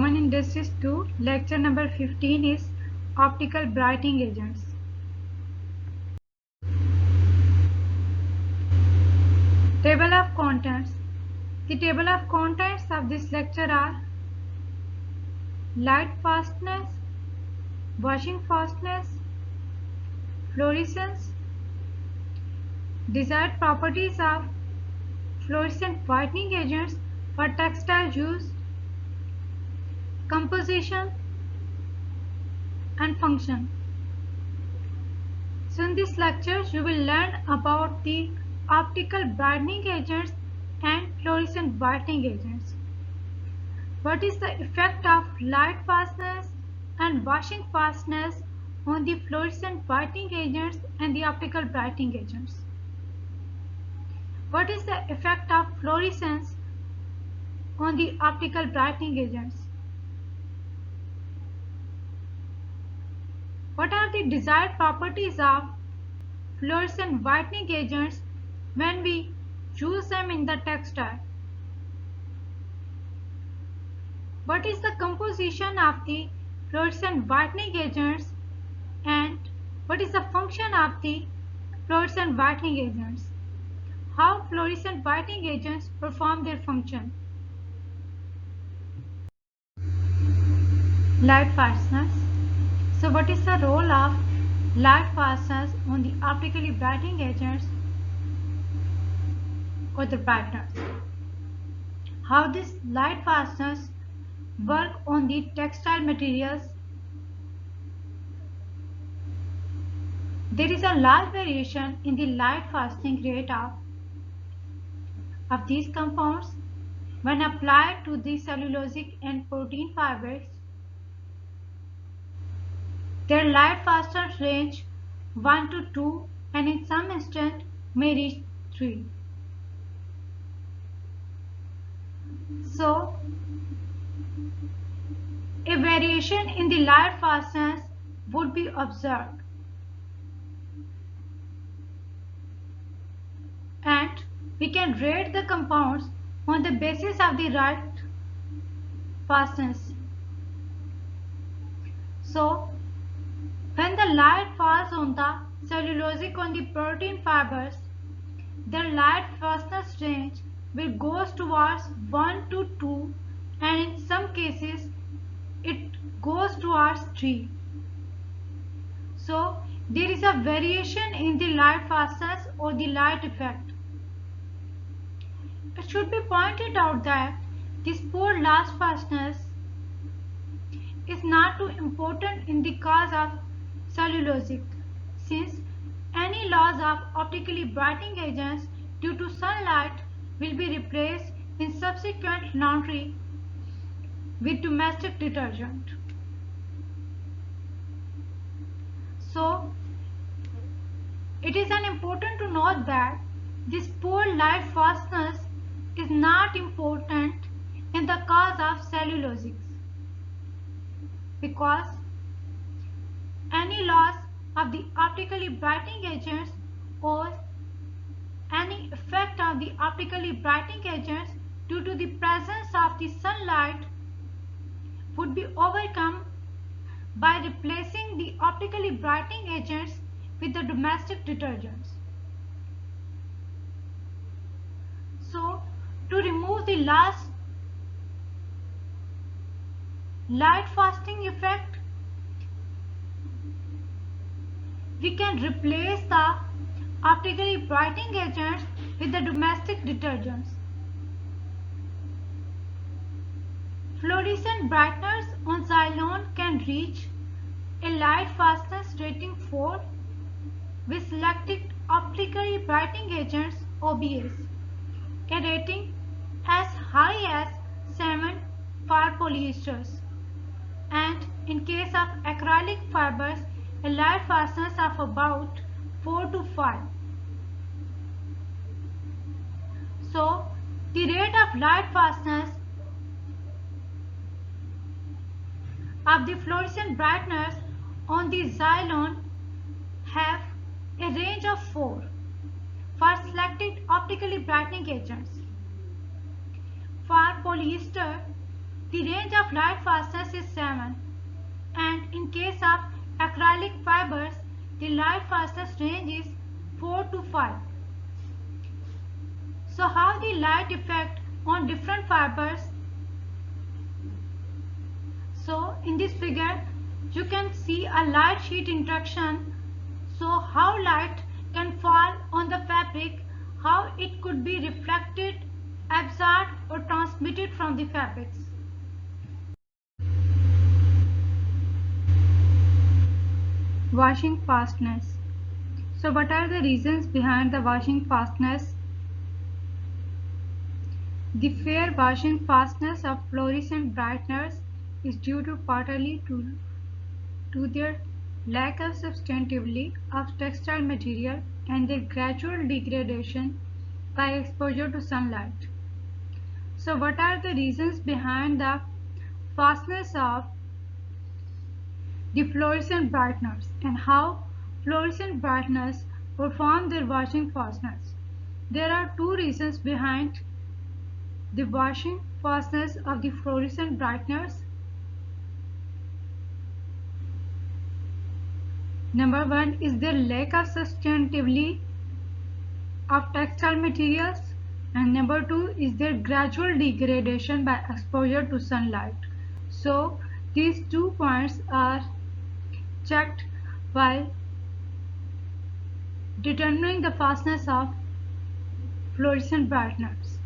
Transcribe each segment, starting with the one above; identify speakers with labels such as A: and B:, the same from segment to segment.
A: Common Industries 2, lecture number 15 is Optical Brightening Agents. Table of contents. The table of contents of this lecture are light fastness, washing fastness, fluorescence, desired properties of fluorescent whitening agents for textile use, composition and function. So in this lecture you will learn about the optical brightening agents and fluorescent whitening agents. What is the effect of light fastness and washing fastness on the fluorescent whitening agents and the optical brightening agents? What is the effect of fluorescence on the optical brightening agents? What are the desired properties of fluorescent whitening agents when we use them in the textile? What is the composition of the fluorescent whitening agents and what is the function of the fluorescent whitening agents? How fluorescent whitening agents perform their function? Light fastness. So what is the role of light fastness on the optically brightening agents or the brighteners? How this light fastness work on the textile materials? There is a large variation in the light fastening rate of these compounds when applied to the cellulosic and protein fibers. Their light fastness range 1 to 2 and in some instances may reach 3. So, a variation in the light fastness would be observed. And we can rate the compounds on the basis of the light fastness. So, when the light falls on the cellulosic on the protein fibers, their light fastness range will go towards 1 to 2 and in some cases it goes towards 3. So, there is a variation in the light fastness or the light effect. It should be pointed out that this poor light fastness is not too important in the case of cellulosic, since any loss of optically brightening agents due to sunlight will be replaced in subsequent laundry with domestic detergent. So, it is important to note that this poor light fastness is not important in the case of cellulosics, because any loss of the optically brightening agents or any effect of the optically brightening agents due to the presence of the sunlight would be overcome by replacing the optically brightening agents with the domestic detergents. So, to remove the last light fasting effect, we can replace the optically brightening agents with the domestic detergents. Fluorescent brighteners on Xylon can reach a light fastness rating 4 with selected optically brightening agents OBS, a rating as high as 7 for polyesters, and in case of acrylic fibers a light fastness of about 4 to 5. So, the rate of light fastness of the fluorescent brighteners on the Xylon have a range of 4 for selected optically brightening agents. For polyester, the range of light fastness is 7, and in case of acrylic fibers, the light fastness range is 4 to 5. So how the light effect on different fibers? So in this figure, you can see a light sheet interaction. So how light can fall on the fabric, how it could be reflected, absorbed or transmitted from the fabrics. Washing fastness. So what are the reasons behind the washing fastness? The fair washing fastness of fluorescent brighteners is due to partly to their lack of substantivity of textile material and their gradual degradation by exposure to sunlight. So what are the reasons behind the fastness of the fluorescent brighteners and how fluorescent brighteners perform their washing fastness? There are two reasons behind the washing fastness of the fluorescent brighteners. Number one is their lack of sustainability of textile materials, and number two is their gradual degradation by exposure to sunlight. So these 2 points are checked while determining the fastness of fluorescent brighteners.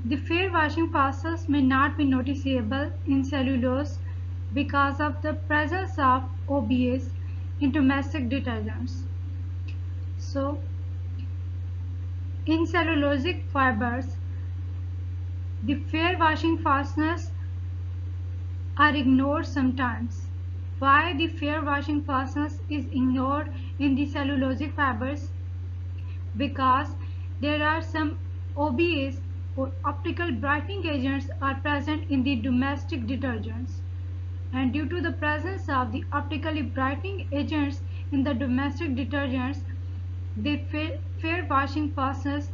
A: The fair washing fastness may not be noticeable in cellulose because of the presence of OBS in domestic detergents. So, in cellulosic fibers, the fair washing fastness are ignored sometimes. Why the fair washing fastness is ignored in the cellulosic fibers? Because there are some OBS or optical brightening agents are present in the domestic detergents, and due to the presence of the optically brightening agents in the domestic detergents, the fair washing fastness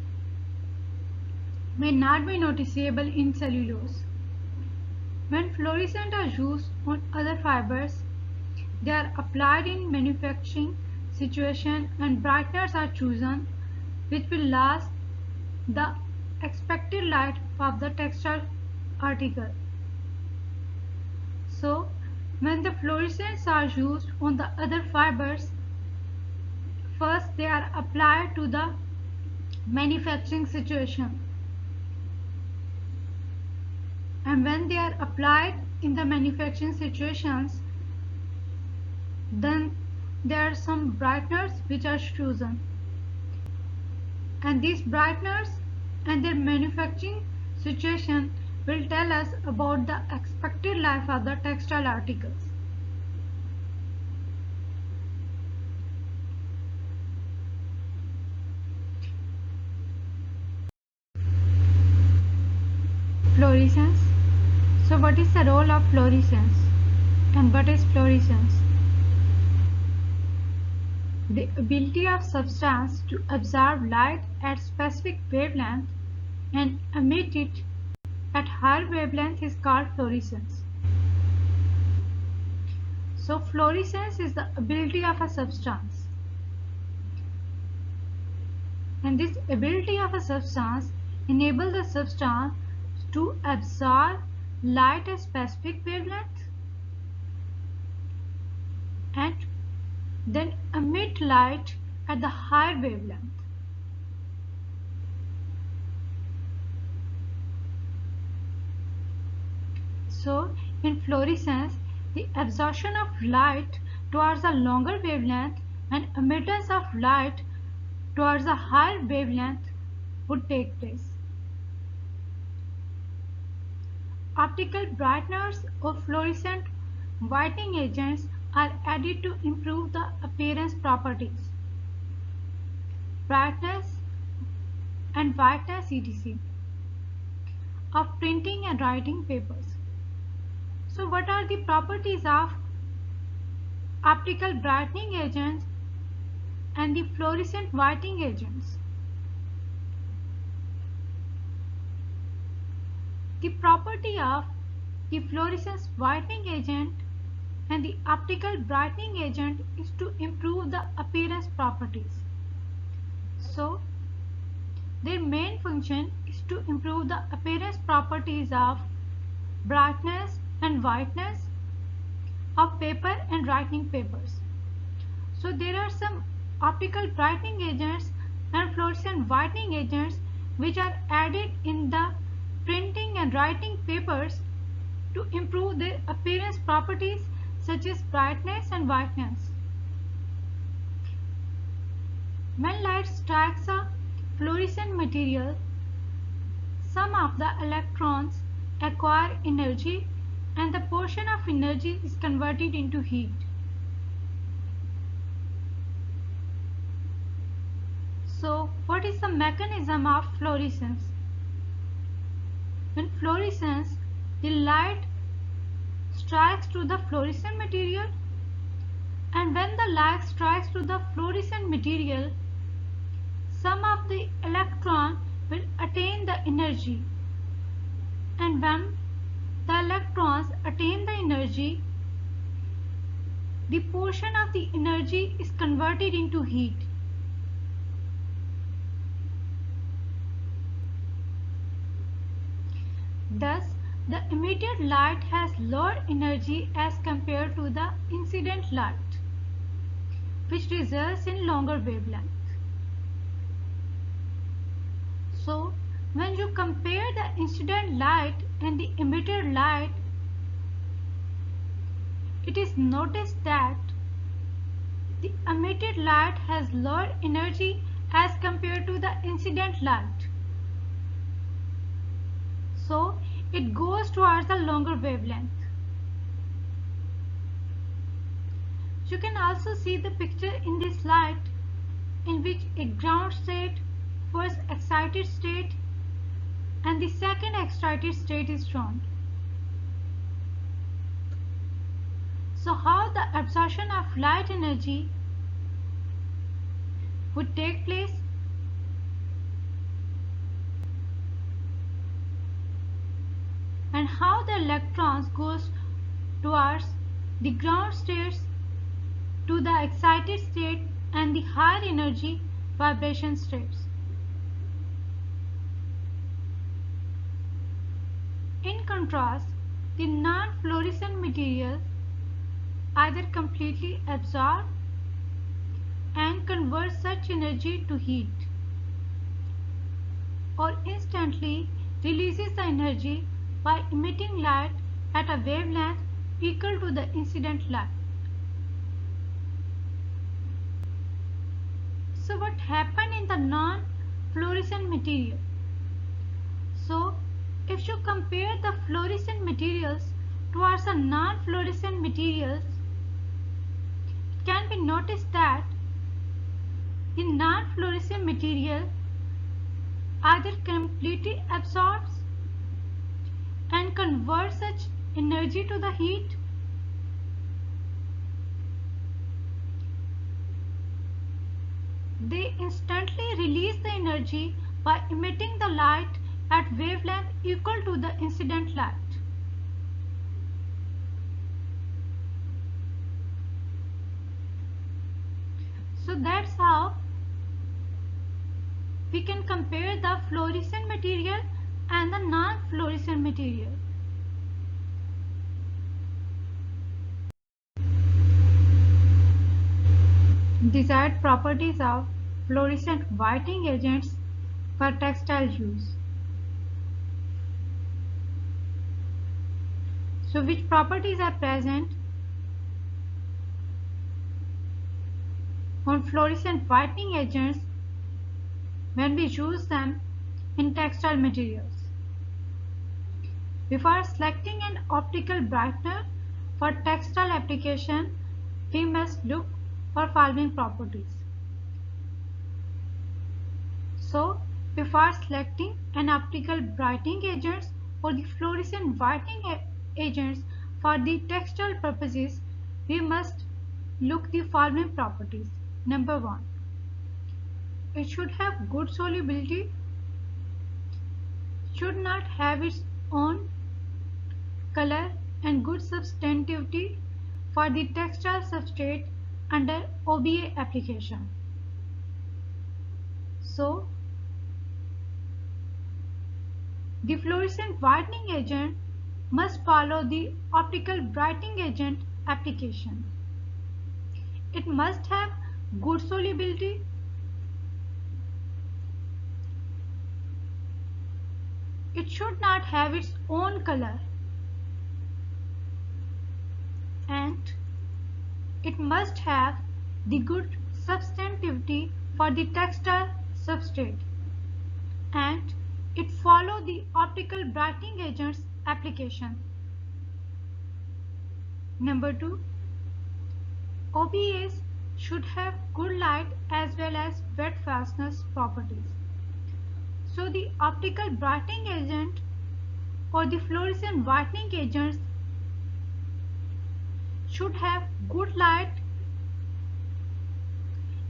A: may not be noticeable in cellulose. When fluorescents are used on other fibers, they are applied in manufacturing situation and brighteners are chosen which will last the expected life of the textile article. So, when the fluorescents are used on the other fibers, first they are applied to the manufacturing situation, and when they are applied in the manufacturing situations, then there are some brighteners which are chosen, and these brighteners and their manufacturing situation will tell us about the expected life of the textile articles. Fluorescence. So what is the role of fluorescence and what is fluorescence? The ability of substance to absorb light at specific wavelength and emit it at higher wavelength is called fluorescence. So fluorescence is the ability of a substance, and this ability of a substance enables the substance to absorb light at specific wavelength and then emit light at the higher wavelength. So in fluorescence, the absorption of light towards a longer wavelength and emittance of light towards a higher wavelength would take place. Optical brighteners or fluorescent whitening agents are added to improve the appearance properties, brightness and whiteness etc. of printing and writing papers. So what are the properties of optical brightening agents and the fluorescent whitening agents? The property of the fluorescence whitening agent and the optical brightening agent is to improve the appearance properties. So, their main function is to improve the appearance properties of brightness and whiteness of paper and writing papers. So there are some optical brightening agents and fluorescent whitening agents which are added in the printing and writing papers to improve their appearance properties such as brightness and whiteness. When light strikes a fluorescent material, some of the electrons acquire energy and the portion of energy is converted into heat. So, what is the mechanism of fluorescence? In fluorescence, the light strikes to the fluorescent material, and when the light strikes to the fluorescent material, some of the electron will attain the energy, and when the electrons attain the energy, the portion of the energy is converted into heat. Thus, the emitted light has lower energy as compared to the incident light, which results in longer wavelength. So, when you compare the incident light and the emitted light, it is noticed that the emitted light has lower energy as compared to the incident light. So, it goes towards the longer wavelength. You can also see the picture in this slide in which a ground state, first excited state, and the second excited state is shown. So how the absorption of light energy would take place? And how the electrons goes towards the ground states to the excited state and the higher energy vibration states. In contrast, the non-fluorescent materials either completely absorb and convert such energy to heat, or instantly releases the energy by emitting light at a wavelength equal to the incident light. So what happened in the non-fluorescent material? So if you compare the fluorescent materials towards the non-fluorescent materials, it can be noticed that the non-fluorescent material either completely absorbs and converts such energy to the heat, they instantly release the energy by emitting the light at wavelength equal to the incident light. So that's how we can compare the fluorescent material and the non-fluorescent material. Desired properties of fluorescent whitening agents for textile use. So which properties are present on fluorescent whitening agents when we use them in textile materials? Before selecting an optical brightener for textile application, we must look for following properties. So, before selecting an optical brightening agents or the fluorescent whitening agents for the textile purposes, we must look the following properties. Number 1. It should have good solubility, should not have its own color and good substantivity for the textile substrate under OBA application. So, the fluorescent whitening agent must follow the optical brightening agent application. It must have good solubility, it should not have its own color, and it must have the good substantivity for the textile substrate, and it follow the optical brightening agents application. Number 2, OBAs should have good light as well as wet fastness properties. So the optical brightening agent or the fluorescent whitening agents should have good light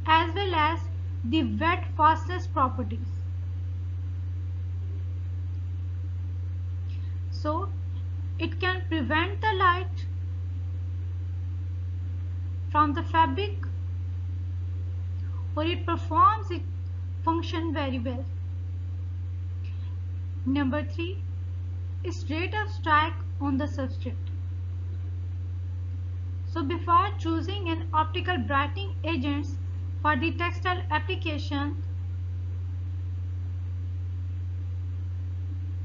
A: as well as the wet fastness properties. So it can prevent the light from the fabric, or it performs its function very well. Number 3 is rate of strike on the substrate. So before choosing an optical brightening agents for the textile application,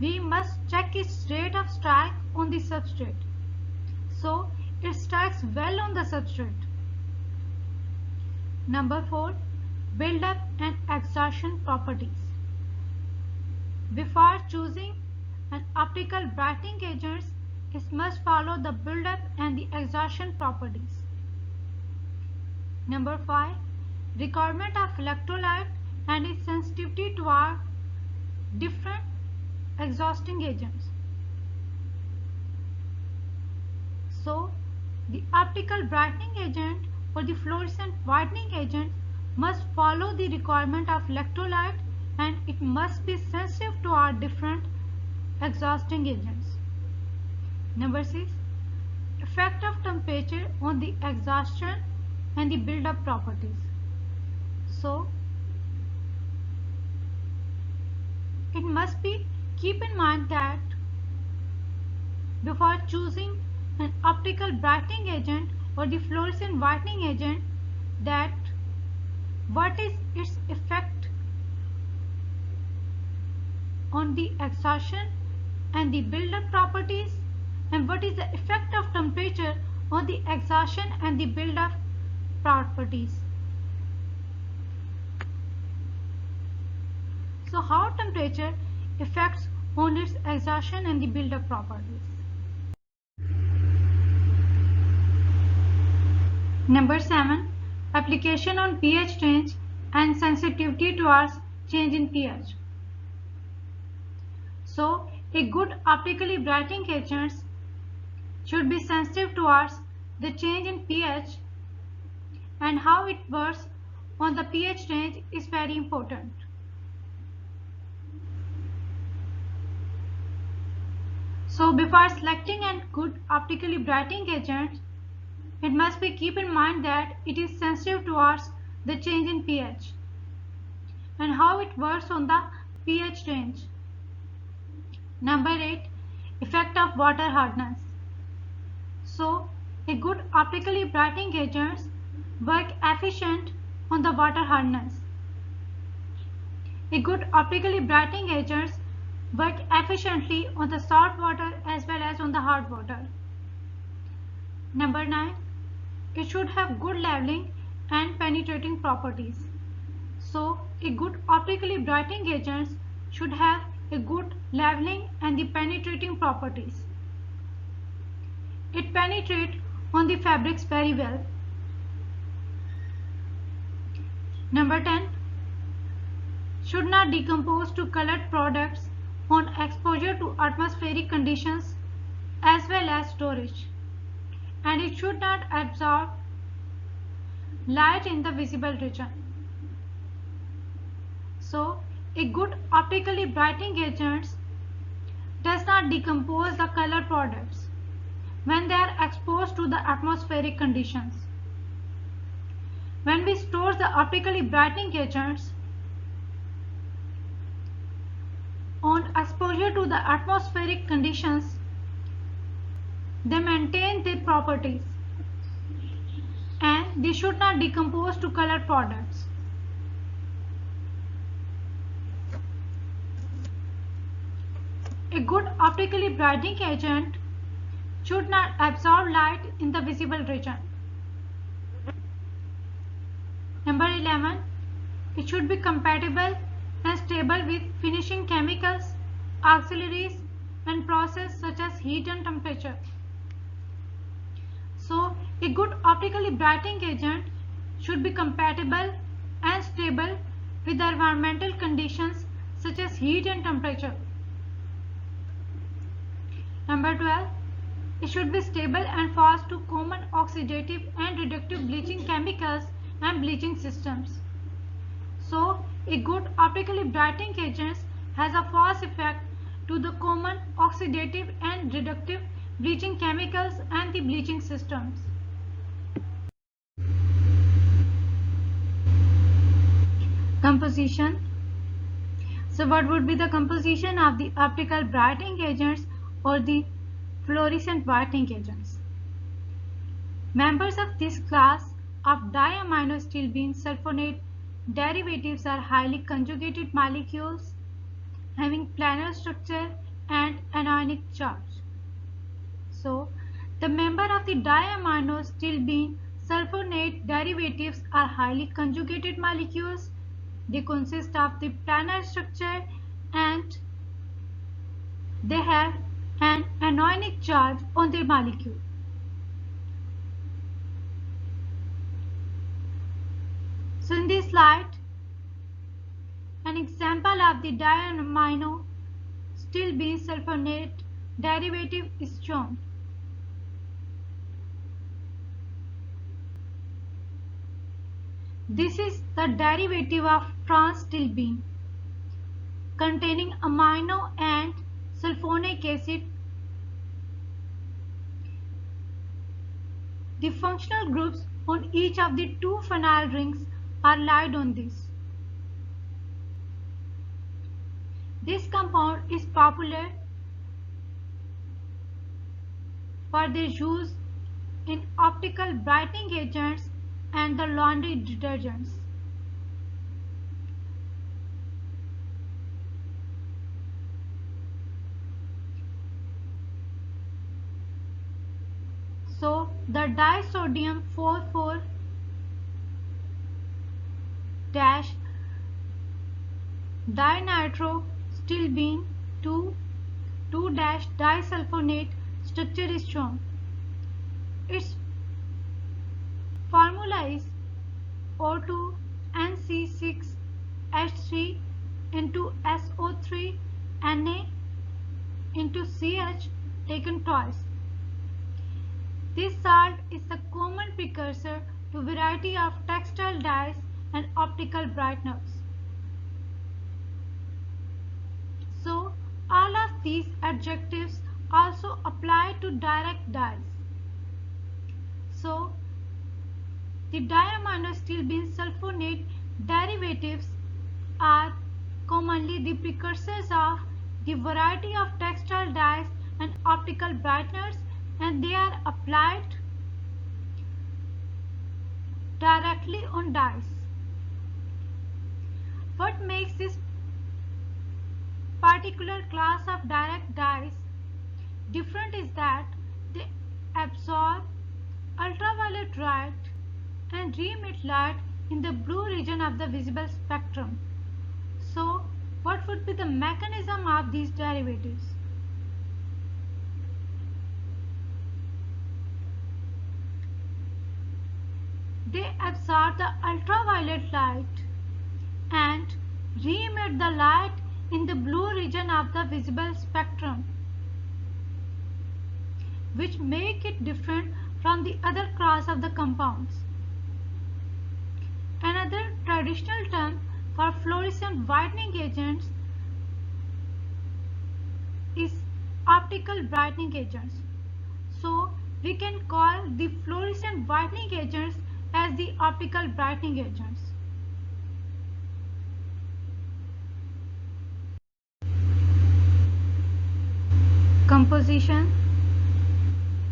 A: we must check its rate of strike on the substrate. So it strikes well on the substrate. Number 4, build-up and exhaustion properties. Before choosing an optical brightening agents, it must follow the build-up and the exhaustion properties. Number 5, requirement of electrolyte and its sensitivity to our different exhausting agents. So the optical brightening agent or the fluorescent whitening agent must follow the requirement of electrolyte, and it must be sensitive to our different exhausting agents. Number 6, effect of temperature on the exhaustion and the build-up properties. So it must be keep in mind that before choosing an optical brightening agent or the fluorescent whitening agent, that what is its effect on the exhaustion and the build-up properties, and what is the effect of temperature on the exhaustion and the build-up properties. So how temperature affects on its exhaustion and the build-up properties. Number 7, application on pH range and sensitivity towards change in pH. So a good optically brightening agent should be sensitive towards the change in pH, and how it works on the pH range is very important. So before selecting a good optically brightening agent, it must be keep in mind that it is sensitive towards the change in pH and how it works on the pH range. Number 8, effect of water hardness. So a good optically brightening agents work efficient on the water hardness. A good optically brightening agents work efficiently on the salt water as well as on the hard water. Number 9, it should have good leveling and penetrating properties. So a good optically brightening agents should have a good leveling and the penetrating properties. It penetrates on the fabrics very well. Number 10, should not decompose to colored products on exposure to atmospheric conditions as well as storage, and it should not absorb light in the visible region. So a good optically brightening agents does not decompose the color products when they are exposed to the atmospheric conditions. When we store the optically brightening agents on exposure to the atmospheric conditions, they maintain their properties and they should not decompose to color products. A good optically brightening agent should not absorb light in the visible region. Number 11. It should be compatible and stable with finishing chemicals, auxiliaries and process such as heat and temperature. So, a good optically brightening agent should be compatible and stable with the environmental conditions such as heat and temperature. Number 12. It should be stable and fast to common oxidative and reductive bleaching chemicals and bleaching systems. So, a good optically brightening agent has a fast effect to the common oxidative and reductive bleaching chemicals and the bleaching systems. Composition. So, what would be the composition of the optical brightening agents or the fluorescent brightening agents? Members of this class of diamino-stilbene sulfonate derivatives are highly conjugated molecules having planar structure and anionic charge. So, the member of the diamino-stilbene sulfonate derivatives are highly conjugated molecules. They consist of the planar structure and they have an anionic charge on their molecule. So in this slide, an example of the diamino-stilbene sulfonate derivative is shown. This is the derivative of trans-stilbene containing amino and sulfonic acid. The functional groups on each of the two phenyl rings are laid on this. This compound is popular for their use in optical brightening agents and the laundry detergents. So, the disodium 4,4 dinitrostilbene 2,2-disulfonate structure is shown. Its formula is O2NC6H3 into SO3 Na into CH taken twice. This salt is a common precursor to a variety of textile dyes and optical brighteners. So, all of these adjectives also apply to direct dyes. So, the diamino-stilbene sulfonate derivatives are commonly the precursors of the variety of textile dyes and optical brighteners, and they are applied directly on dyes. What makes this particular class of direct dyes different is that they absorb ultraviolet light and re-emit light in the blue region of the visible spectrum. So, what would be the mechanism of these derivatives? They absorb the ultraviolet light and re-emit the light in the blue region of the visible spectrum, which make it different from the other class of the compounds. Another traditional term for fluorescent whitening agents is optical brightening agents. So we can call the fluorescent whitening agents as the optical brightening agents. Composition.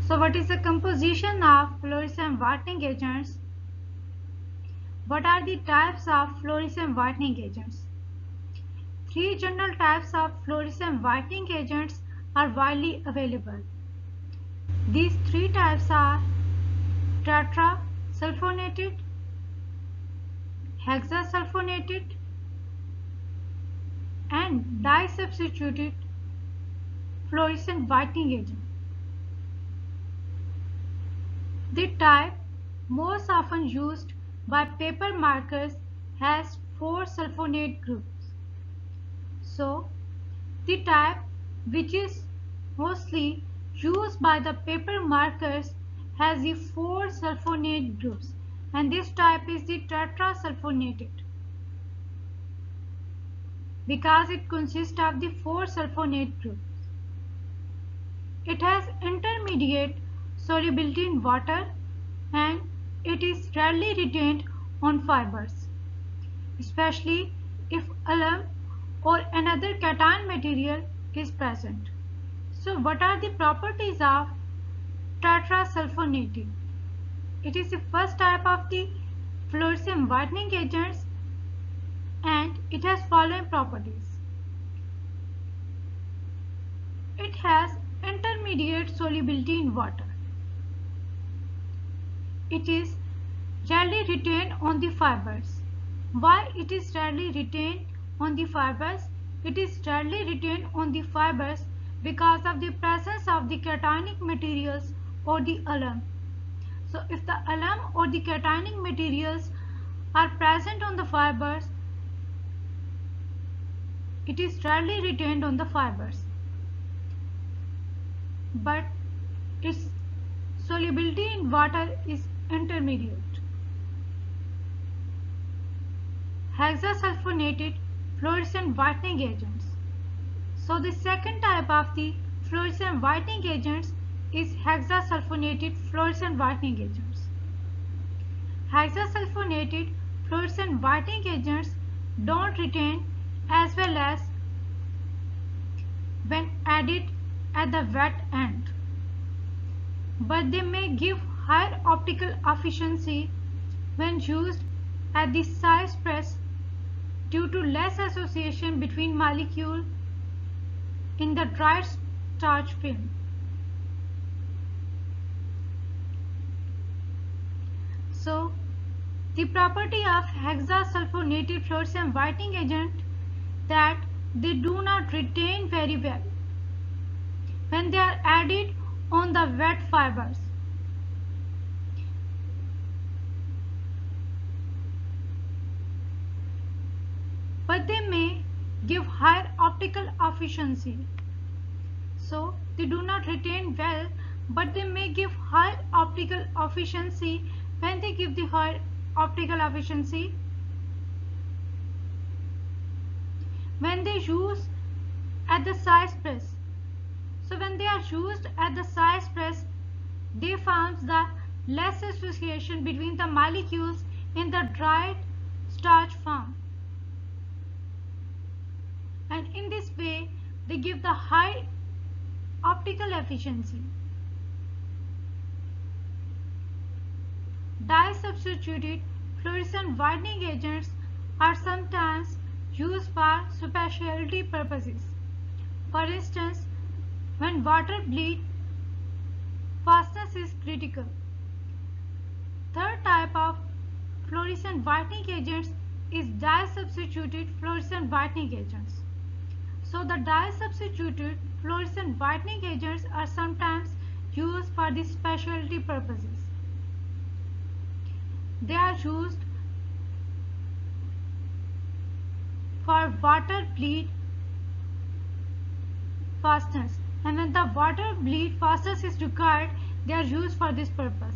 A: So what is the composition of fluorescent whitening agents? What are the types of fluorescent whitening agents? Three general types of fluorescent whitening agents are widely available. These three types are tetrasulfonated, hexasulfonated, and disubstituted fluorescent whitening agent. The type most often used by paper markers has 4 sulfonate groups. So, the type which is mostly used by the paper markers has the 4 sulfonate groups, and this type is the tetrasulfonated because it consists of the 4 sulfonate groups. It has intermediate solubility in water and it is rarely retained on fibers, especially if alum or another cation material is present. So what are the properties of tetrasulfonated? It is the first type of the fluorescent whitening agents and it has following properties. It has intermediate solubility in water. It is rarely retained on the fibers. Why it is rarely retained on the fibers? It is rarely retained on the fibers because of the presence of the cationic materials or the alum. So if the alum or the cationic materials are present on the fibers, it is rarely retained on the fibers. But its solubility in water is intermediate. Hexasulfonated fluorescent whitening agents. So the second type of the fluorescent whitening agents is hexasulfonated fluorescent whitening agents. Hexasulfonated fluorescent whitening agents don't retain as well as when added at the wet end, but they may give higher optical efficiency when used at the size press due to less association between molecules in the dried starch film. So, the property of hexasulfonated fluorescent whitening agent that they do not retain very well when they are added on the wet fibers. But they may give higher optical efficiency. So they do not retain well, but they may give higher optical efficiency. When they give the higher optical efficiency, when they use at the size press. So when they are used at the size press, they found the less association between the molecules in the dried starch form. And in this way, they give the high optical efficiency. Dye-substituted fluorescent whitening agents are sometimes used for specialty purposes. For instance, when water bleed, fastness is critical. Third type of fluorescent whitening agents is dye-substituted fluorescent whitening agents. So the dye-substituted fluorescent whitening agents are sometimes used for the specialty purposes. They are used for water bleed fastness, and when the water bleed fastness is required, they are used for this purpose.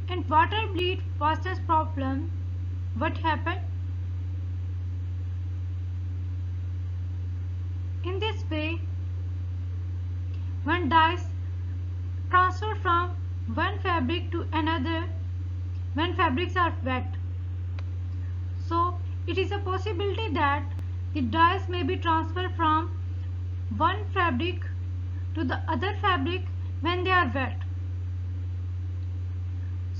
A: In water bleed fastness problem, what happened? In this way, when dyes transfer from one fabric to another when fabrics are wet. So it is a possibility that the dyes may be transferred from one fabric to the other fabric when they are wet.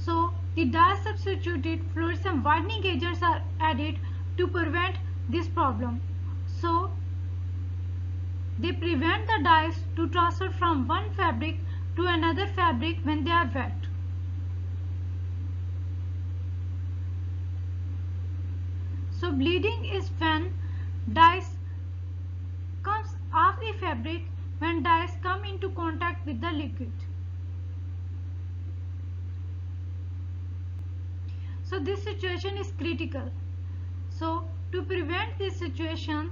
A: So the dye substituted fluorescent whitening agents are added to prevent this problem. So they prevent the dyes to transfer from one fabric to another fabric when they are wet. So bleeding is when dyes comes off the fabric when dyes come into contact with the liquid. So this situation is critical. So to prevent this situation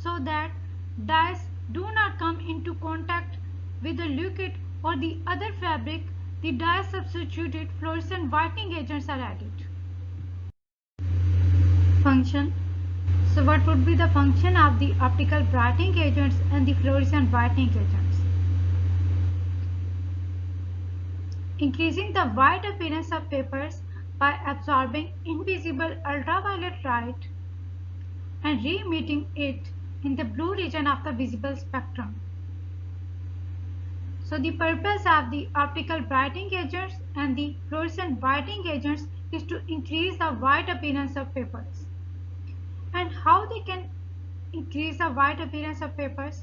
A: so that dyes do not come into contact with the liquid or the other fabric, the dye substituted fluorescent whitening agents are added. Function. So what would be the function of the optical brightening agents and the fluorescent whitening agents? Increasing the white appearance of papers by absorbing invisible ultraviolet light and re-emitting it in the blue region of the visible spectrum. So the purpose of the optical brightening agents and the fluorescent whitening agents is to increase the white appearance of papers. And how they can increase the white appearance of papers?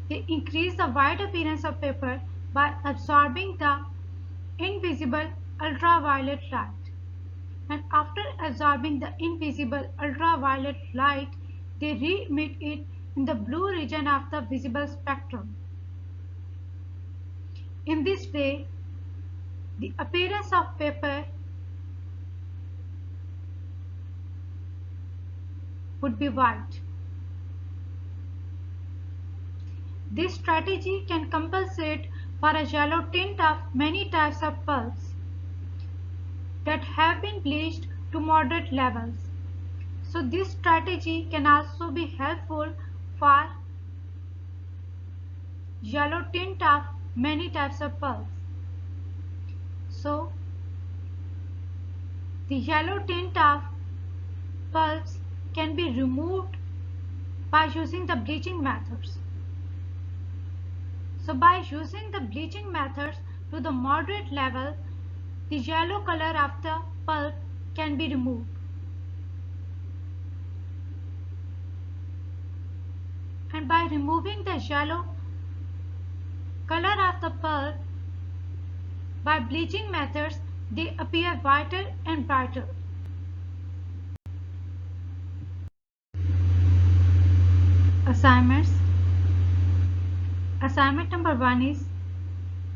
A: They increase the white appearance of paper by absorbing the invisible ultraviolet light. And after absorbing the invisible ultraviolet light, they re-emit it in the blue region of the visible spectrum. In this way, the appearance of paper would be white. This strategy can compensate for a yellow tint of many types of pulps that have been bleached to moderate levels. So this strategy can also be helpful for yellow tint of many types of pulps. So the yellow tint of pulps can be removed by using the bleaching methods. So by using the bleaching methods to the moderate level, the yellow color of the pulp can be removed. And by removing the yellow color of the pulp by bleaching methods, they appear whiter and brighter. Assignments. Assignment number 1 is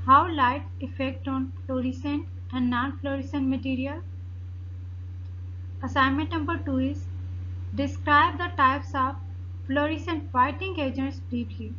A: how light affect on fluorescent and non-fluorescent material. Assignment number 2 is describe the types of fluorescent whitening agents briefly.